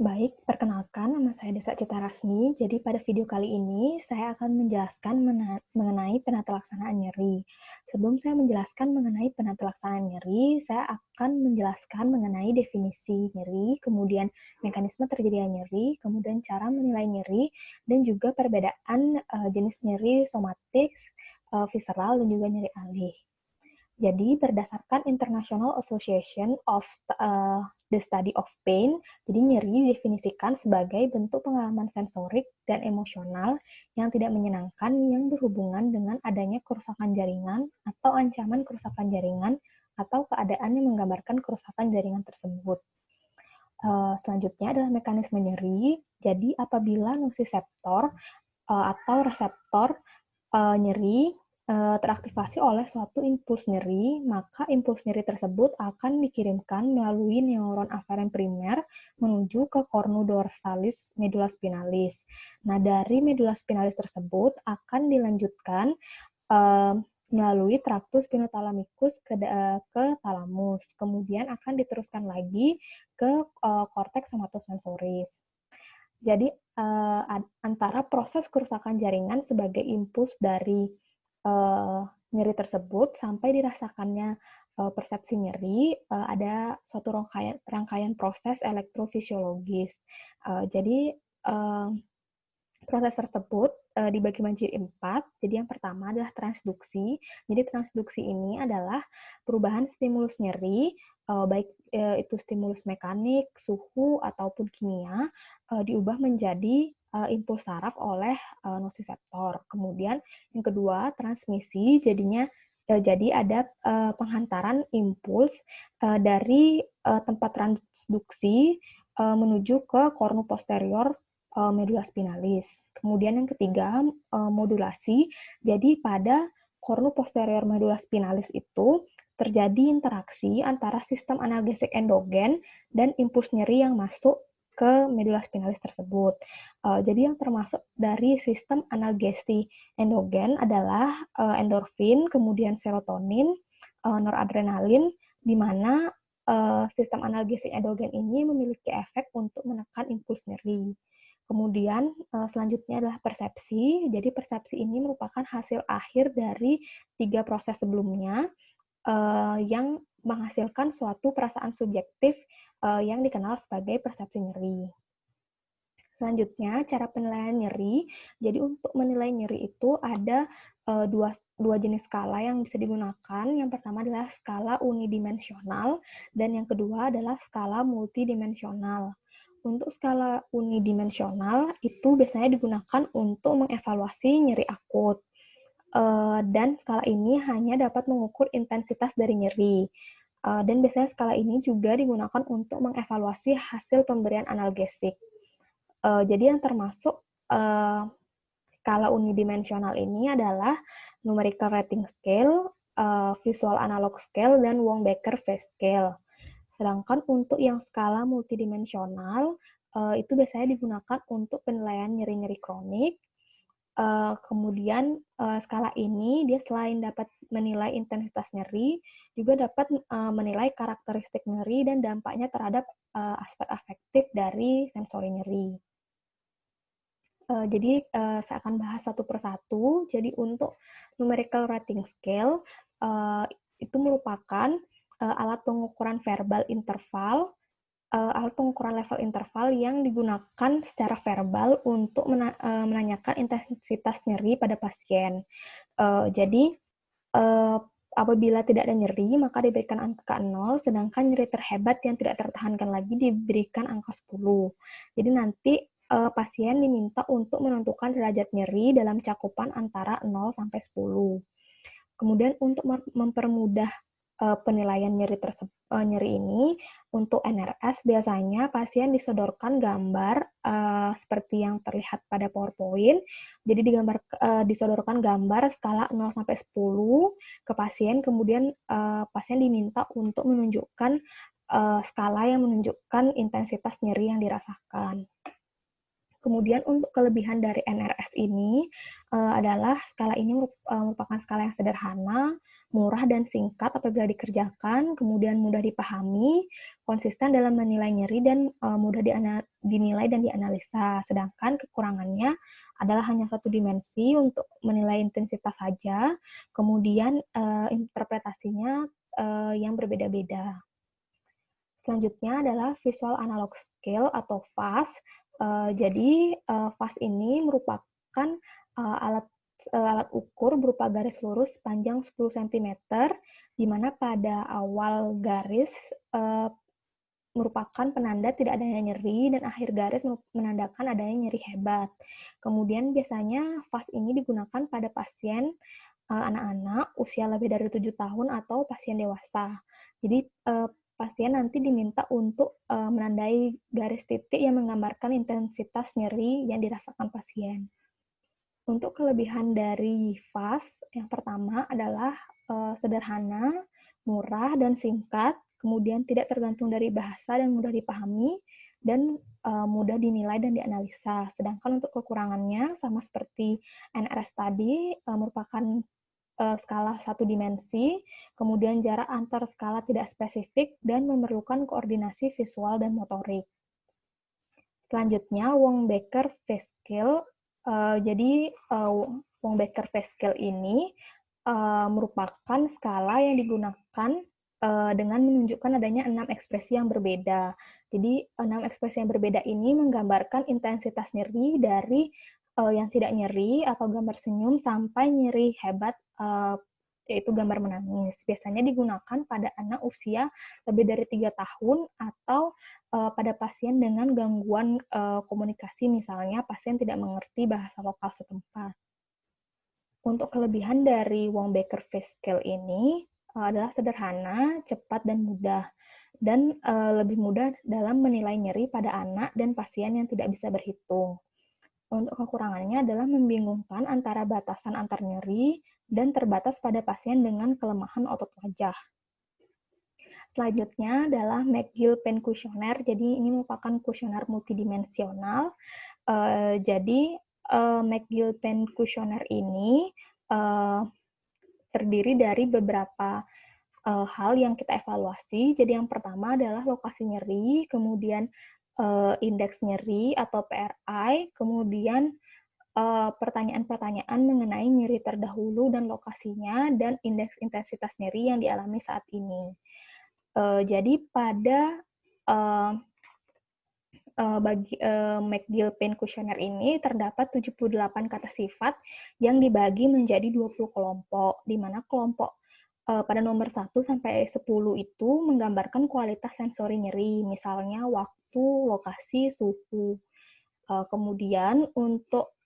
Baik, perkenalkan nama saya Desa Cita Rasmi. Jadi pada video kali ini saya akan menjelaskan mengenai penata laksanaan nyeri. Sebelum saya menjelaskan mengenai penata laksanaan nyeri, saya akan menjelaskan mengenai definisi nyeri, kemudian mekanisme terjadinya nyeri, kemudian cara menilai nyeri, dan juga perbedaan jenis nyeri somatik, visceral, dan juga nyeri alih. Jadi berdasarkan International Association of the Study of Pain, jadi nyeri didefinisikan sebagai bentuk pengalaman sensorik dan emosional yang tidak menyenangkan yang berhubungan dengan adanya kerusakan jaringan atau ancaman kerusakan jaringan atau keadaan yang menggambarkan kerusakan jaringan tersebut. Selanjutnya adalah mekanisme nyeri. Jadi apabila nociceptor atau reseptor nyeri teraktivasi oleh suatu impuls nyeri, maka impuls nyeri tersebut akan dikirimkan melalui neuron aferen primer menuju ke cornudorsalis medula spinalis. Nah, dari medula spinalis tersebut akan dilanjutkan melalui traktus spinothalamikus ke talamus. Kemudian akan diteruskan lagi ke korteks somatosensoris. Jadi antara proses kerusakan jaringan sebagai impuls dari nyeri tersebut sampai dirasakannya persepsi nyeri, ada suatu rangkaian proses elektrofisiologis. Jadi proses tersebut dibagi menjadi 4. Jadi yang pertama adalah transduksi. Jadi transduksi ini adalah perubahan stimulus nyeri, baik itu stimulus mekanik, suhu, ataupun kimia, diubah menjadi impuls saraf oleh nociceptor. Kemudian yang kedua, transmisi, jadi ada penghantaran impuls dari tempat transduksi menuju ke kornu posterior medula spinalis. Kemudian yang ketiga, modulasi. Jadi pada kornu posterior medula spinalis itu terjadi interaksi antara sistem analgesik endogen dan impuls nyeri yang masuk ke medula spinalis tersebut. Jadi yang termasuk dari sistem analgesi endogen adalah endorfin, kemudian serotonin, noradrenalin, di mana sistem analgesik endogen ini memiliki efek untuk menekan impuls nyeri. Kemudian selanjutnya adalah persepsi. Jadi persepsi ini merupakan hasil akhir dari 3 proses sebelumnya yang menghasilkan suatu perasaan subjektif yang dikenal sebagai persepsi nyeri. Selanjutnya, cara penilaian nyeri. Jadi untuk menilai nyeri itu ada dua jenis skala yang bisa digunakan. Yang pertama adalah skala unidimensional, dan yang kedua adalah skala multidimensional. Untuk skala unidimensional itu biasanya digunakan untuk mengevaluasi nyeri akut. Dan skala ini hanya dapat mengukur intensitas dari nyeri. Dan biasanya skala ini juga digunakan untuk mengevaluasi hasil pemberian analgesik. Jadi yang termasuk skala unidimensional ini adalah numerical rating scale, visual analog scale, dan Wong-Baker phase scale. Sedangkan untuk yang skala multidimensional, itu biasanya digunakan untuk penilaian nyeri-nyeri kronik. Kemudian skala ini dia selain dapat menilai intensitas nyeri, juga dapat menilai karakteristik nyeri dan dampaknya terhadap aspek afektif dari sensori nyeri. Jadi saya akan bahas satu persatu. Jadi untuk numerical rating scale itu merupakan alat pengukuran verbal interval, alat pengukuran level interval yang digunakan secara verbal untuk menanyakan intensitas nyeri pada pasien. Jadi apabila tidak ada nyeri, maka diberikan angka 0, sedangkan nyeri terhebat yang tidak tertahankan lagi diberikan angka 10. Jadi nanti pasien diminta untuk menentukan derajat nyeri dalam cakupan antara 0 sampai 10. Kemudian untuk mempermudah penilaian nyeri ini, untuk NRS biasanya pasien disodorkan gambar seperti yang terlihat pada PowerPoint. Jadi disodorkan gambar skala 0 sampai 10 ke pasien, kemudian pasien diminta untuk menunjukkan skala yang menunjukkan intensitas nyeri yang dirasakan. Kemudian untuk kelebihan dari NRS ini adalah skala ini merupakan skala yang sederhana, murah dan singkat apabila dikerjakan, kemudian mudah dipahami, konsisten dalam menilai nyeri, dan mudah dinilai dan dianalisa. Sedangkan kekurangannya adalah hanya satu dimensi untuk menilai intensitas saja, kemudian interpretasinya yang berbeda-beda. Selanjutnya adalah Visual Analog Scale atau VAS. Jadi VAS ini merupakan alat ukur berupa garis lurus panjang 10 cm, di mana pada awal garis merupakan penanda tidak adanya nyeri, dan akhir garis menandakan adanya nyeri hebat. Kemudian biasanya VAS ini digunakan pada pasien anak-anak usia lebih dari 7 tahun atau pasien dewasa. Jadi pasien nanti diminta untuk menandai garis titik yang menggambarkan intensitas nyeri yang dirasakan pasien. Untuk kelebihan dari VAS, yang pertama adalah sederhana, murah, dan singkat, kemudian tidak tergantung dari bahasa dan mudah dipahami, dan mudah dinilai dan dianalisa. Sedangkan untuk kekurangannya, sama seperti NRS tadi, merupakan skala satu dimensi, kemudian jarak antar skala tidak spesifik, dan memerlukan koordinasi visual dan motorik. Selanjutnya, Wong-Baker Phase Scale. Jadi, Wong-Baker Phase Scale ini merupakan skala yang digunakan dengan menunjukkan adanya 6 ekspresi yang berbeda. Jadi, 6 ekspresi yang berbeda ini menggambarkan intensitas nyeri dari yang tidak nyeri atau gambar senyum sampai nyeri hebat, yaitu gambar menangis. Biasanya digunakan pada anak usia lebih dari 3 tahun atau pada pasien dengan gangguan komunikasi, misalnya pasien tidak mengerti bahasa lokal setempat. Untuk kelebihan dari Wong-Baker Phase Scale ini adalah sederhana, cepat, dan mudah, dan lebih mudah dalam menilai nyeri pada anak dan pasien yang tidak bisa berhitung. Untuk kekurangannya adalah membingungkan antara batasan antar nyeri dan terbatas pada pasien dengan kelemahan otot wajah. Selanjutnya adalah McGill Pain Questionnaire. Jadi ini merupakan kuesioner multidimensional. Jadi McGill Pain Questionnaire ini terdiri dari beberapa hal yang kita evaluasi. Jadi yang pertama adalah lokasi nyeri, kemudian indeks nyeri atau PRI, kemudian pertanyaan-pertanyaan mengenai nyeri terdahulu dan lokasinya, dan indeks intensitas nyeri yang dialami saat ini. Jadi pada McGill Pain Questionnaire ini terdapat 78 kata sifat yang dibagi menjadi 20 kelompok, di mana kelompok pada nomor 1 sampai 10 itu menggambarkan kualitas sensori nyeri, misalnya waktu, lokasi, suhu. Kemudian untuk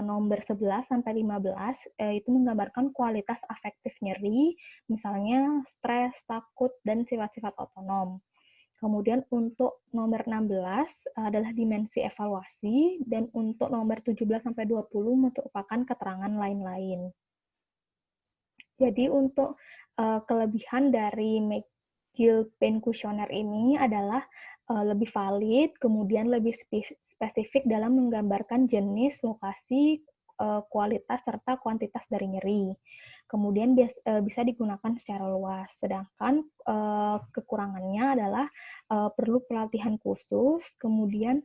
nomor 11 sampai 15 itu menggambarkan kualitas afektif nyeri, misalnya stres, takut, dan sifat-sifat otonom. Kemudian untuk nomor 16 adalah dimensi evaluasi, dan untuk nomor 17 sampai 20 merupakan keterangan lain-lain. Jadi untuk kelebihan dari McGill Pain Questionnaire ini adalah lebih valid, kemudian lebih spesifik dalam menggambarkan jenis, lokasi, kualitas, serta kuantitas dari nyeri. Kemudian bisa digunakan secara luas. Sedangkan kekurangannya adalah perlu pelatihan khusus, kemudian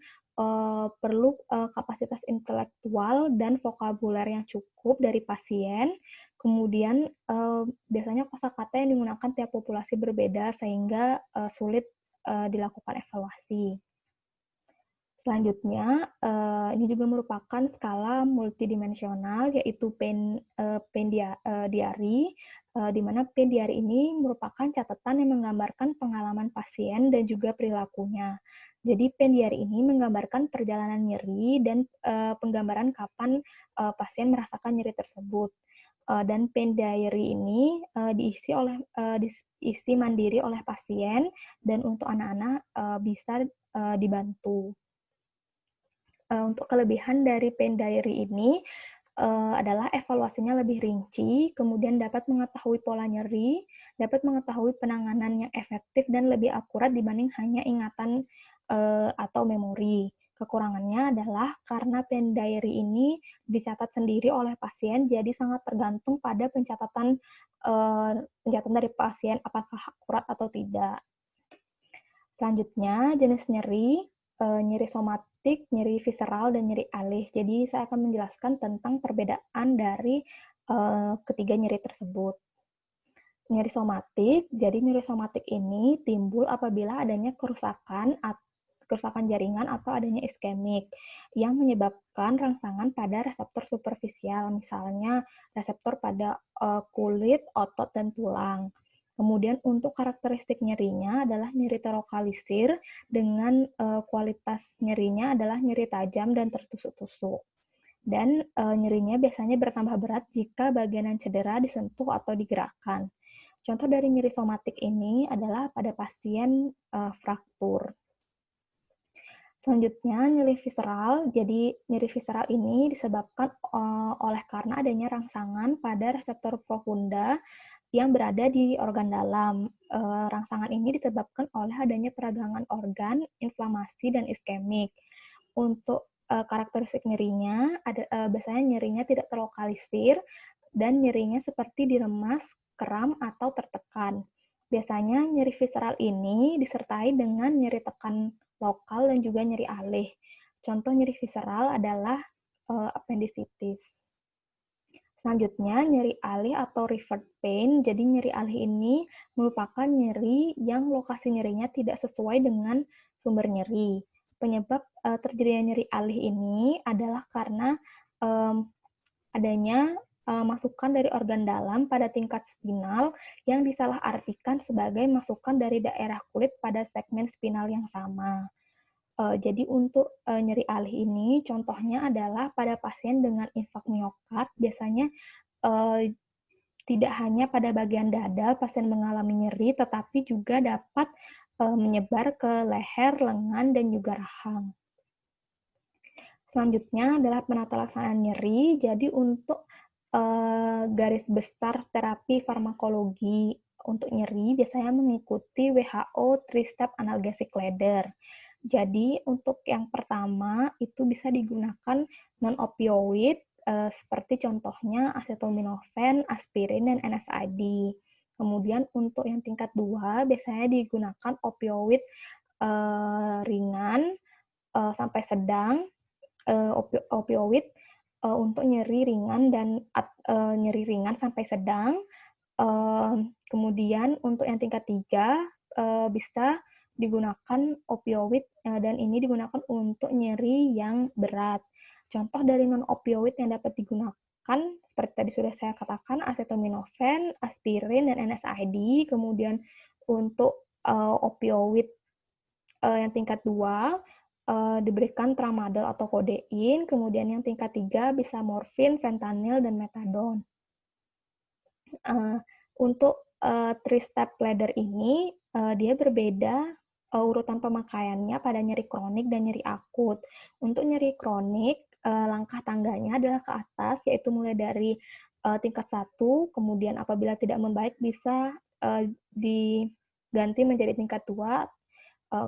perlu kapasitas intelektual dan vokabuler yang cukup dari pasien. Kemudian biasanya kosakata yang digunakan tiap populasi berbeda sehingga sulit dilakukan evaluasi. Selanjutnya, ini juga merupakan skala multidimensional, yaitu Pain Diary, di mana Pain Diary ini merupakan catatan yang menggambarkan pengalaman pasien dan juga perilakunya. Jadi Pain Diary ini menggambarkan perjalanan nyeri dan penggambaran kapan pasien merasakan nyeri tersebut. Dan Pain Diary ini diisi mandiri oleh pasien, dan untuk anak-anak bisa dibantu. Untuk kelebihan dari Pain Diary ini adalah evaluasinya lebih rinci, kemudian dapat mengetahui pola nyeri, dapat mengetahui penanganan yang efektif dan lebih akurat dibanding hanya ingatan atau memori. Kekurangannya adalah karena Pain Diary ini dicatat sendiri oleh pasien, jadi sangat tergantung pada pencatatan penjelasan dari pasien apakah akurat atau tidak. Selanjutnya, jenis nyeri, nyeri somatik, nyeri visceral, dan nyeri alih. Jadi, saya akan menjelaskan tentang perbedaan dari ketiga nyeri tersebut. Nyeri somatik, jadi nyeri somatik ini timbul apabila adanya kerusakan jaringan atau adanya iskemik yang menyebabkan rangsangan pada reseptor superficial, misalnya reseptor pada kulit, otot, dan tulang. Kemudian untuk karakteristik nyerinya adalah nyeri terlokalisir dengan kualitas nyerinya adalah nyeri tajam dan tertusuk-tusuk. Dan nyerinya biasanya bertambah berat jika bagian yang cedera disentuh atau digerakkan. Contoh dari nyeri somatik ini adalah pada pasien fraktur. Selanjutnya, nyeri visceral. Jadi, nyeri visceral ini disebabkan oleh karena adanya rangsangan pada reseptor profunda yang berada di organ dalam. Rangsangan ini disebabkan oleh adanya peradangan organ, inflamasi, dan iskemik. Untuk karakteristik nyerinya, biasanya nyerinya tidak terlokalisir, dan nyerinya seperti diremas, kram, atau tertekan. Biasanya nyeri visceral ini disertai dengan nyeri tekan lokal dan juga nyeri alih. Contoh nyeri visceral adalah appendicitis. Selanjutnya, nyeri alih atau revert pain. Jadi, nyeri alih ini merupakan nyeri yang lokasi nyerinya tidak sesuai dengan sumber nyeri. Penyebab terjadinya nyeri alih ini adalah karena adanya masukan dari organ dalam pada tingkat spinal yang disalahartikan sebagai masukan dari daerah kulit pada segmen spinal yang sama. Jadi untuk nyeri alih ini, contohnya adalah pada pasien dengan infak miokard, biasanya tidak hanya pada bagian dada pasien mengalami nyeri, tetapi juga dapat menyebar ke leher, lengan, dan juga rahang. Selanjutnya adalah penata laksanaan nyeri. Jadi untuk garis besar terapi farmakologi untuk nyeri biasanya mengikuti WHO 3-step analgesic ladder. Jadi untuk yang pertama itu bisa digunakan non-opioid seperti contohnya acetaminophen, aspirin, dan NSAID. Kemudian untuk yang tingkat 2 biasanya digunakan opioid ringan sampai sedang, opioid untuk nyeri ringan dan nyeri ringan sampai sedang. Kemudian untuk yang tingkat 3 bisa digunakan opioid dan ini digunakan untuk nyeri yang berat. Contoh dari non-opioid yang dapat digunakan seperti tadi sudah saya katakan acetaminophen, aspirin, dan NSAID. Kemudian untuk opioid yang tingkat 2 diberikan tramadol atau kodein, kemudian yang tingkat 3 bisa morfin, fentanyl, dan metadon. Untuk three-step ladder ini, dia berbeda urutan pemakaiannya pada nyeri kronik dan nyeri akut. Untuk nyeri kronik, langkah tangganya adalah ke atas, yaitu mulai dari tingkat 1, kemudian apabila tidak membaik bisa diganti menjadi tingkat 2,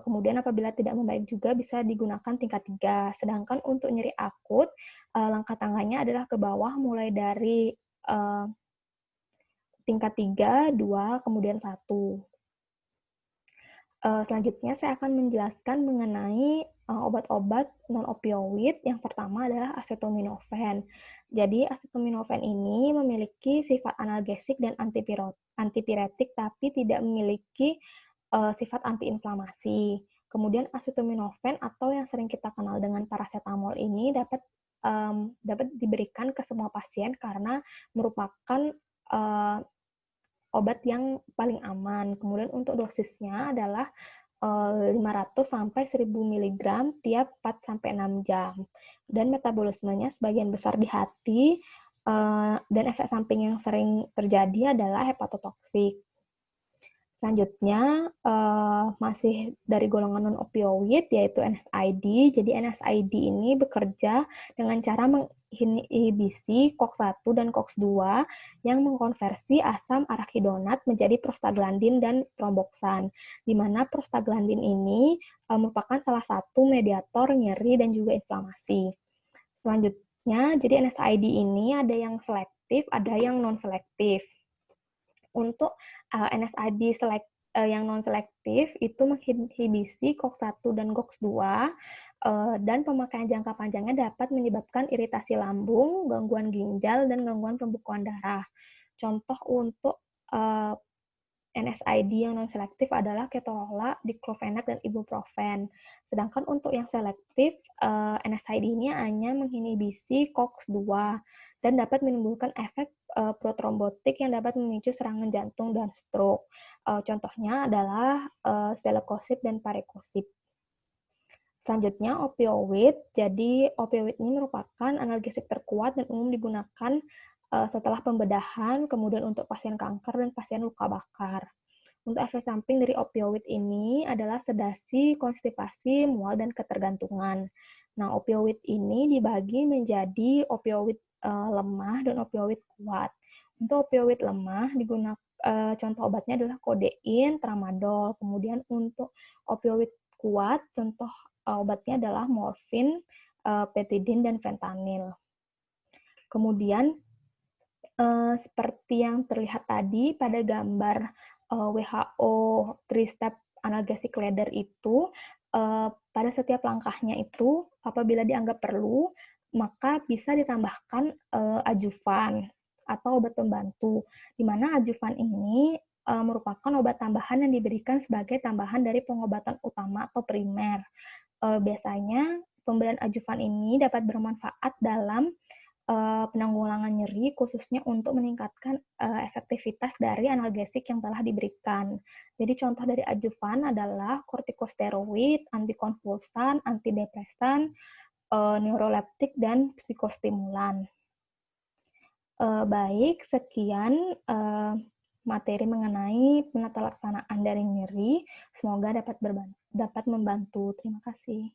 kemudian apabila tidak membaik juga bisa digunakan tingkat 3. Sedangkan untuk nyeri akut, langkah tangganya adalah ke bawah mulai dari tingkat 3, 2, kemudian 1. Selanjutnya saya akan menjelaskan mengenai obat-obat non-opioid. Yang pertama adalah acetaminophen. Jadi acetaminophen ini memiliki sifat analgesik dan antipiretik, tapi tidak memiliki sifat antiinflamasi. Kemudian acetaminophen atau yang sering kita kenal dengan paracetamol ini dapat diberikan ke semua pasien karena merupakan obat yang paling aman. Kemudian untuk dosisnya adalah 500 sampai 1000 mg tiap 4 sampai 6 jam. Dan metabolismenya sebagian besar di hati dan efek samping yang sering terjadi adalah hepatotoksik. Selanjutnya, masih dari golongan non-opioid, yaitu NSAID. Jadi NSAID ini bekerja dengan cara menginhibisi COX-1 dan COX-2 yang mengkonversi asam arachidonat menjadi prostaglandin dan tromboksan, di mana prostaglandin ini merupakan salah satu mediator nyeri dan juga inflamasi. Selanjutnya, jadi NSAID ini ada yang selektif, ada yang non-selektif. Untuk NSAID yang non-selektif itu menginhibisi COX-1 dan COX-2, dan pemakaian jangka panjangnya dapat menyebabkan iritasi lambung, gangguan ginjal, dan gangguan pembekuan darah. Contoh untuk NSAID yang non-selektif adalah ketorolac, diclofenac, dan ibuprofen. Sedangkan untuk yang selektif, NSAID ini hanya menginhibisi COX-2 dan dapat menimbulkan efek protrombotik yang dapat memicu serangan jantung dan stroke. Contohnya adalah celecoxib dan parecosib. Selanjutnya, opioid. Jadi, opioid ini merupakan analgesik terkuat dan umum digunakan setelah pembedahan, kemudian untuk pasien kanker dan pasien luka bakar. Untuk efek samping dari opioid ini adalah sedasi, konstipasi, mual, dan ketergantungan. Nah, opioid ini dibagi menjadi opioid lemah dan opioid kuat. Untuk opioid lemah contoh obatnya adalah kodein, tramadol. Kemudian untuk opioid kuat, contoh obatnya adalah morfin, petidin, dan fentanyl. Kemudian seperti yang terlihat tadi pada gambar WHO 3-step analgesic ladder itu, pada setiap langkahnya itu, apabila dianggap perlu, maka bisa ditambahkan adjuvan atau obat pembantu, di mana adjuvan ini merupakan obat tambahan yang diberikan sebagai tambahan dari pengobatan utama atau primer. Biasanya pemberian adjuvan ini dapat bermanfaat dalam penanggulangan nyeri, khususnya untuk meningkatkan efektivitas dari analgesik yang telah diberikan. Jadi contoh dari adjuvan adalah kortikosteroid, antikonvulsan, antidepresan, neuroleptik, dan psikostimulan. Baik, sekian materi mengenai penata laksanaan dari nyeri. Semoga dapat membantu. Terima kasih.